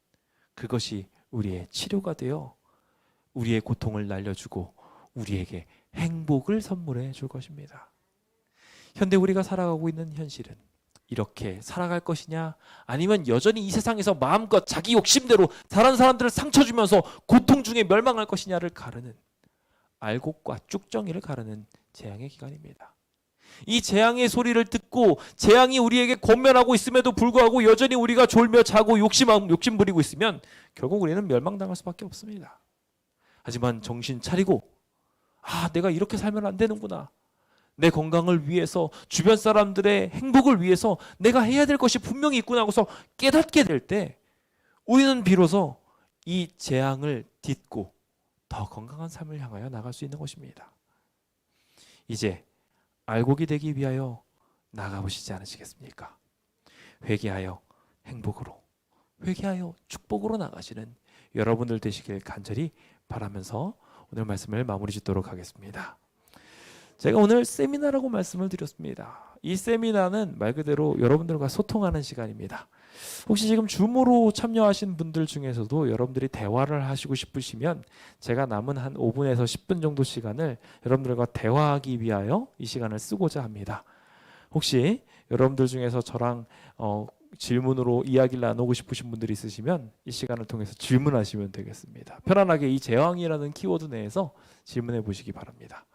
그것이 우리의 치료가 되어 우리의 고통을 날려주고 우리에게 행복을 선물해 줄 것입니다. 현대 우리가 살아가고 있는 현실은 이렇게 살아갈 것이냐 아니면 여전히 이 세상에서 마음껏 자기 욕심대로 다른 사람들을 상처 주면서 고통 중에 멸망할 것이냐를 가르는 알곡과 쭉정이를 가르는 재앙의 기간입니다. 이 재앙의 소리를 듣고 재앙이 우리에게 권면하고 있음에도 불구하고 여전히 우리가 졸며 자고 욕심 부리고 있으면 결국 우리는 멸망당할 수밖에 없습니다. 하지만 정신 차리고 내가 이렇게 살면 안 되는구나. 내 건강을 위해서 주변 사람들의 행복을 위해서 내가 해야 될 것이 분명히 있구나 하고서 깨닫게 될 때 우리는 비로소 이 재앙을 딛고 더 건강한 삶을 향하여 나갈 수 있는 것입니다. 이제 알곡이 되기 위하여 나가보시지 않으시겠습니까? 회개하여 행복으로, 회개하여 축복으로 나가시는 여러분들 되시길 간절히 바라면서 오늘 말씀을 마무리 짓도록 하겠습니다. 제가 오늘 세미나라고 말씀을 드렸습니다. 이 세미나는 말 그대로 여러분들과 소통하는 시간입니다. 혹시 지금 줌으로 참여하신 분들 중에서도 여러분들이 대화를 하시고 싶으시면 제가 남은 한 5분에서 10분 정도 시간을 여러분들과 대화하기 위하여 이 시간을 쓰고자 합니다. 혹시 여러분들 중에서 저랑 질문으로 이야기를 나누고 싶으신 분들이 있으시면 이 시간을 통해서 질문하시면 되겠습니다. 편안하게 이 제왕이라는 키워드 내에서 질문해 보시기 바랍니다.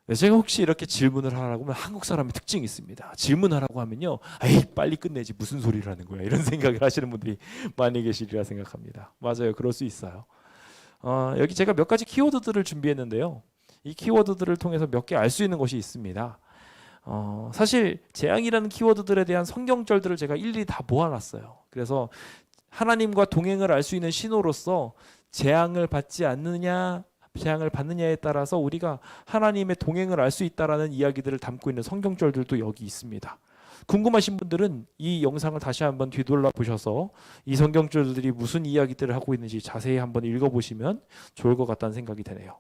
네, 제가 혹시 이렇게 질문을 하라고 하면 한국 사람의 특징이 있습니다. 질문하라고 하면요, 에이 빨리 끝내지 무슨 소리를 하는 거야, 이런 생각을 하시는 분들이 많이 계시리라 생각합니다. 맞아요, 그럴 수 있어요. 여기 제가 몇 가지 키워드들을 준비했는데요. 이 키워드들을 통해서 몇 개 알 수 있는 것이 있습니다. 사실 재앙이라는 키워드들에 대한 성경절들을 제가 일일이 다 모아놨어요. 그래서 하나님과 동행을 알 수 있는 신호로서 재앙을 받지 않느냐, 재앙을 받느냐에 따라서 우리가 하나님의 동행을 알 수 있다라는 이야기들을 담고 있는 성경절들도 여기 있습니다. 궁금하신 분들은 이 영상을 다시 한번 뒤돌아 보셔서 이 성경절들이 무슨 이야기들을 하고 있는지 자세히 한번 읽어보시면 좋을 것 같다는 생각이 드네요.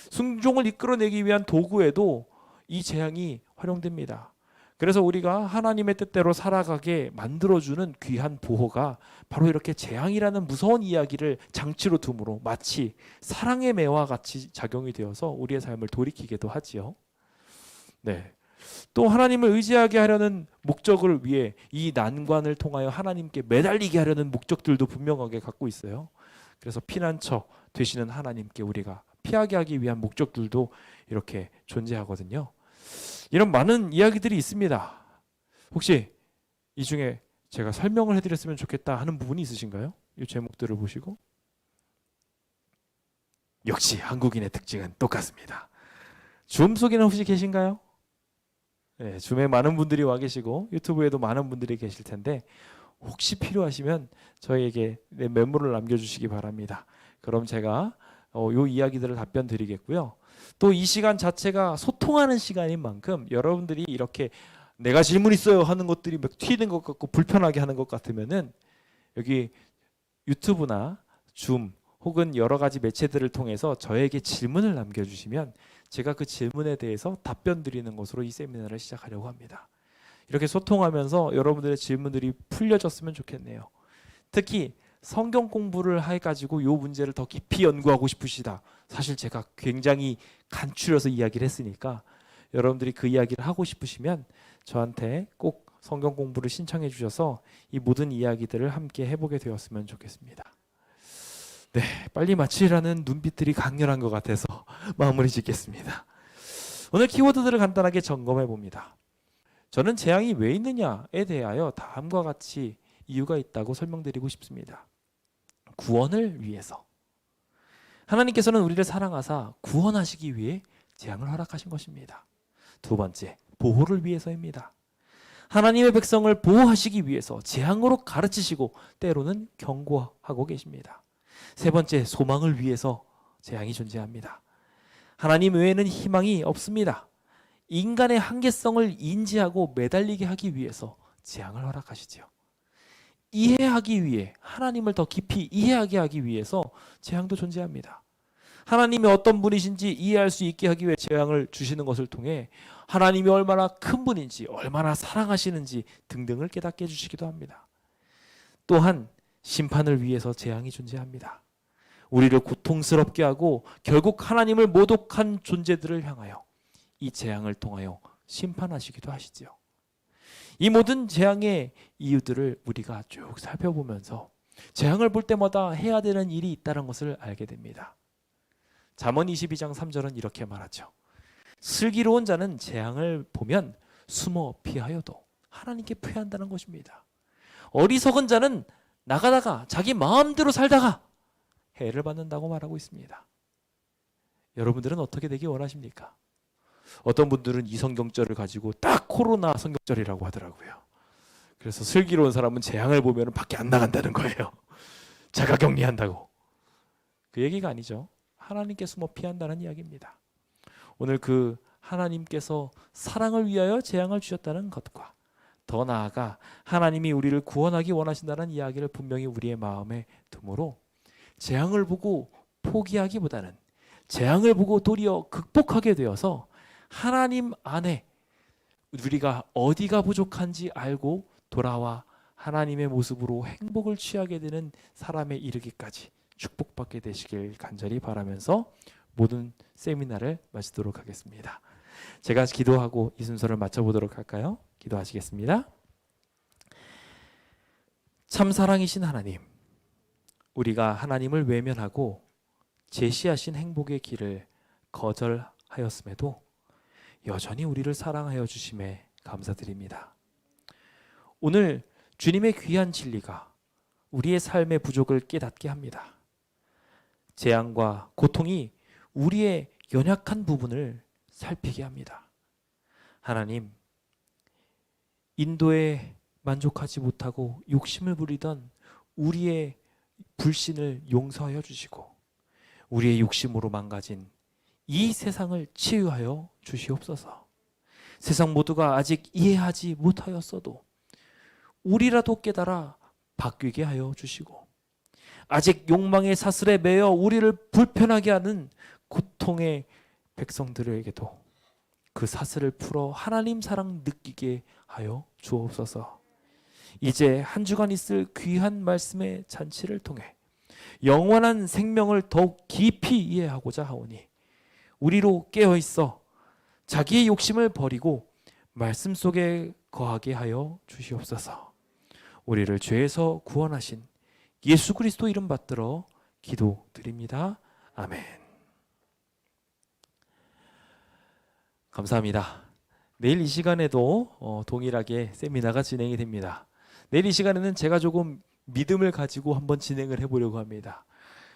순종을 이끌어내기 위한 도구에도 이 재앙이 활용됩니다. 그래서 우리가 하나님의 뜻대로 살아가게 만들어주는 귀한 보호가 바로 이렇게 재앙이라는 무서운 이야기를 장치로 둠으로 마치 사랑의 매와 같이 작용이 되어서 우리의 삶을 돌이키게도 하지요. 네. 또 하나님을 의지하게 하려는 목적을 위해 이 난관을 통하여 하나님께 매달리게 하려는 목적들도 분명하게 갖고 있어요. 그래서 피난처 되시는 하나님께 우리가 피하게 하기 위한 목적들도 이렇게 존재하거든요. 이런 많은 이야기들이 있습니다. 혹시 이 중에 제가 설명을 해드렸으면 좋겠다 하는 부분이 있으신가요? 이 제목들을 보시고 역시 한국인의 특징은 똑같습니다. 줌 속에는 혹시 계신가요? 네, 줌에 많은 분들이 와 계시고 유튜브에도 많은 분들이 계실 텐데 혹시 필요하시면 저희에게 메모를 남겨주시기 바랍니다. 그럼 제가 요 이야기들을 답변 드리겠고요. 또 이 시간 자체가 소통하는 시간인 만큼 여러분들이 이렇게 내가 질문 있어요 하는 것들이 막 튀는 것 같고 불편하게 하는 것 같으면은 여기 유튜브나 줌 혹은 여러 가지 매체들을 통해서 저에게 질문을 남겨주시면 제가 그 질문에 대해서 답변 드리는 것으로 이 세미나를 시작하려고 합니다. 이렇게 소통하면서 여러분들의 질문들이 풀려졌으면 좋겠네요. 특히 성경 공부를 해가지고 이 문제를 더 깊이 연구하고 싶으시다. 사실 제가 굉장히 간추려서 이야기를 했으니까 여러분들이 그 이야기를 하고 싶으시면 저한테 꼭 성경 공부를 신청해 주셔서 이 모든 이야기들을 함께 해보게 되었으면 좋겠습니다. 네, 빨리 마치라는 눈빛들이 강렬한 것 같아서 마무리 짓겠습니다. 오늘 키워드들을 간단하게 점검해 봅니다. 저는 재앙이 왜 있느냐에 대하여 다음과 같이 이유가 있다고 설명드리고 싶습니다. 구원을 위해서. 하나님께서는 우리를 사랑하사 구원하시기 위해 재앙을 허락하신 것입니다. 두 번째, 보호를 위해서입니다. 하나님의 백성을 보호하시기 위해서 재앙으로 가르치시고 때로는 경고하고 계십니다. 세 번째, 소망을 위해서 재앙이 존재합니다. 하나님 외에는 희망이 없습니다. 인간의 한계성을 인지하고 매달리게 하기 위해서 재앙을 허락하시지요. 이해하기 위해, 하나님을 더 깊이 이해하게 하기 위해서 재앙도 존재합니다. 하나님이 어떤 분이신지 이해할 수 있게 하기 위해 재앙을 주시는 것을 통해 하나님이 얼마나 큰 분인지, 얼마나 사랑하시는지 등등을 깨닫게 해주시기도 합니다. 또한 심판을 위해서 재앙이 존재합니다. 우리를 고통스럽게 하고 결국 하나님을 모독한 존재들을 향하여 이 재앙을 통하여 심판하시기도 하시지요. 이 모든 재앙의 이유들을 우리가 쭉 살펴보면서 재앙을 볼 때마다 해야 되는 일이 있다는 것을 알게 됩니다. 잠언 22장 3절은 이렇게 말하죠. 슬기로운 자는 재앙을 보면 숨어 피하여도 하나님께 피한다는 것입니다. 어리석은 자는 나가다가 자기 마음대로 살다가 해를 받는다고 말하고 있습니다. 여러분들은 어떻게 되기 원하십니까? 어떤 분들은 이 성경절을 가지고 딱 코로나 성경절이라고 하더라고요. 그래서 슬기로운 사람은 재앙을 보면 밖에 안 나간다는 거예요. 자가격리한다고. 그 얘기가 아니죠. 하나님께 숨어 피한다는 이야기입니다. 오늘 그 하나님께서 사랑을 위하여 재앙을 주셨다는 것과 더 나아가 하나님이 우리를 구원하기 원하신다는 이야기를 분명히 우리의 마음에 두므로 재앙을 보고 포기하기보다는 재앙을 보고 도리어 극복하게 되어서 하나님 안에 우리가 어디가 부족한지 알고 돌아와 하나님의 모습으로 행복을 취하게 되는 사람에 이르기까지 축복받게 되시길 간절히 바라면서 모든 세미나를 마치도록 하겠습니다. 제가 기도하고 이 순서를 마쳐보도록 할까요? 기도하시겠습니다. 참 사랑이신 하나님, 우리가 하나님을 외면하고 제시하신 행복의 길을 거절하였음에도 여전히 우리를 사랑하여 주심에 감사드립니다. 오늘 주님의 귀한 진리가 우리의 삶의 부족을 깨닫게 합니다. 재앙과 고통이 우리의 연약한 부분을 살피게 합니다. 하나님, 인도에 만족하지 못하고 욕심을 부리던 우리의 불신을 용서하여 주시고 우리의 욕심으로 망가진 이 세상을 치유하여 주시옵소서. 세상 모두가 아직 이해하지 못하였어도 우리라도 깨달아 바뀌게 하여 주시고 아직 욕망의 사슬에 매여 우리를 불편하게 하는 고통의 백성들에게도 그 사슬을 풀어 하나님 사랑 느끼게 하여 주옵소서. 이제 한 주간 있을 귀한 말씀의 잔치를 통해 영원한 생명을 더욱 깊이 이해하고자 하오니 우리로 깨어있어 자기의 욕심을 버리고 말씀 속에 거하게 하여 주시옵소서. 우리를 죄에서 구원하신 예수 그리스도 이름 받들어 기도드립니다. 아멘. 감사합니다. 내일 이 시간에도 동일하게 세미나가 진행이 됩니다. 내일 이 시간에는 제가 조금 믿음을 가지고 한번 진행을 해보려고 합니다.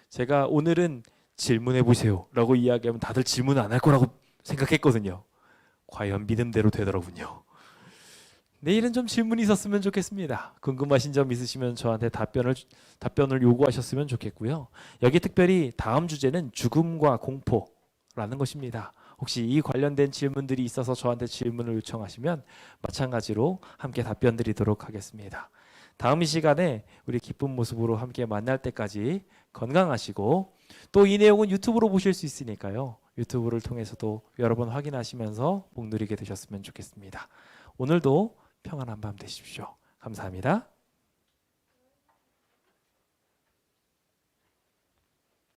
제가 오늘은 질문해 보세요 라고 이야기하면 다들 질문 안 할 거라고 생각했거든요. 과연 믿음대로 되더라군요. 내일은 좀 질문이 있었으면 좋겠습니다. 궁금하신 점 있으시면 저한테 답변을 요구하셨으면 좋겠고요. 여기 특별히 다음 주제는 죽음과 공포라는 것입니다. 혹시 이 관련된 질문들이 있어서 저한테 질문을 요청하시면 마찬가지로 함께 답변 드리도록 하겠습니다. 다음 이 시간에 우리 기쁜 모습으로 함께 만날 때까지 건강하시고 또 이 내용은 유튜브로 보실 수 있으니까요. 유튜브를 통해서도 여러 번 확인하시면서 복 누리게 되셨으면 좋겠습니다. 오늘도 평안한 밤 되십시오. 감사합니다.